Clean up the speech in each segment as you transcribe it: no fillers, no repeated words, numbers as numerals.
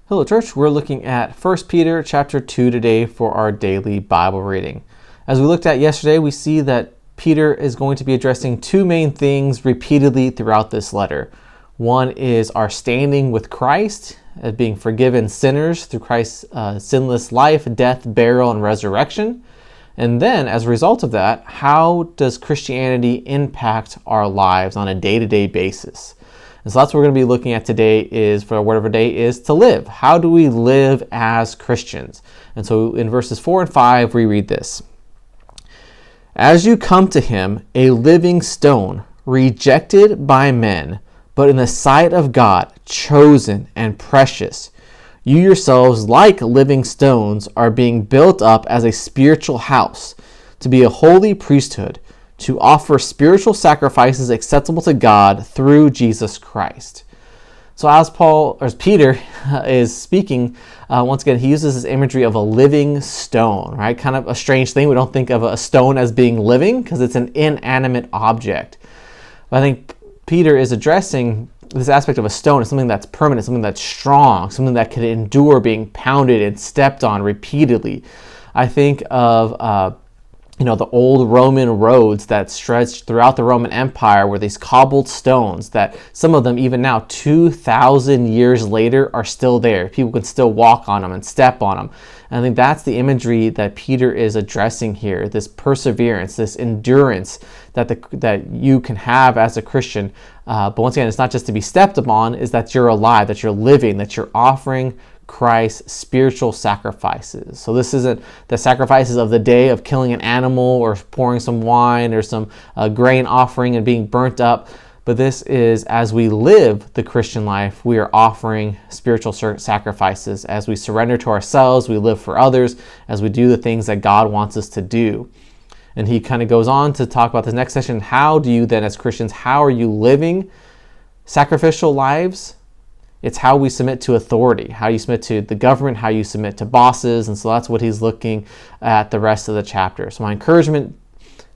Hello, church. We're looking at 1 Peter chapter 2 today for our daily Bible reading. As we looked at yesterday, we see that Peter is going to be addressing two main things repeatedly throughout this letter. One is our standing with Christ, as being forgiven sinners through Christ's sinless life, death, burial, and resurrection. And then, as a result of that, how does Christianity impact our lives on a day-to-day basis? And so that's what we're going to be looking at today is for whatever day is to live. How do we live as Christians? And so in verses 4 and 5, we read this. As you come to him, a living stone, rejected by men, but in the sight of God, chosen and precious. You yourselves, like living stones, are being built up as a spiritual house, to be a holy priesthood, to offer spiritual sacrifices acceptable to God through Jesus Christ. So as Peter is speaking, once again, he uses this imagery of a living stone, right? Kind of a strange thing. We don't think of a stone as being living because it's an inanimate object. But I think Peter is addressing this aspect of a stone as something that's permanent, something that's strong, something that can endure being pounded and stepped on repeatedly. I think of the old Roman roads that stretched throughout the Roman Empire were these cobbled stones that some of them even now 2,000 years later are still there. People can still walk on them and step on them. And I think that's the imagery that Peter is addressing here, this perseverance, this endurance that you can have as a Christian. But once again, it's not just to be stepped upon, is that you're alive, that you're living, that you're offering Christ's spiritual sacrifices. So this isn't the sacrifices of the day of killing an animal or pouring some wine or some grain offering and being burnt up, but this is as we live the Christian life, we are offering spiritual sacrifices. As we surrender to ourselves, we live for others, as we do the things that God wants us to do. And he kind of goes on to talk about this next session. How do you then, as Christians, how are you living sacrificial lives? It's how we submit to authority, how you submit to the government, how you submit to bosses. And so that's what he's looking at the rest of the chapter. So my encouragement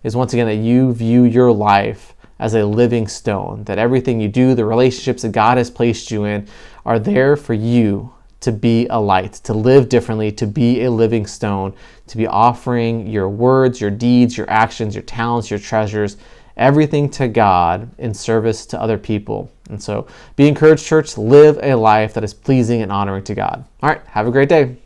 is once again that you view your life as a living stone, that everything you do, the relationships that God has placed you in are there for you to be a light, to live differently, to be a living stone, to be offering your words, your deeds, your actions, your talents, your treasures, everything to God in service to other people. And so be encouraged, church. Live a life that is pleasing and honoring to God. All right, have a great day.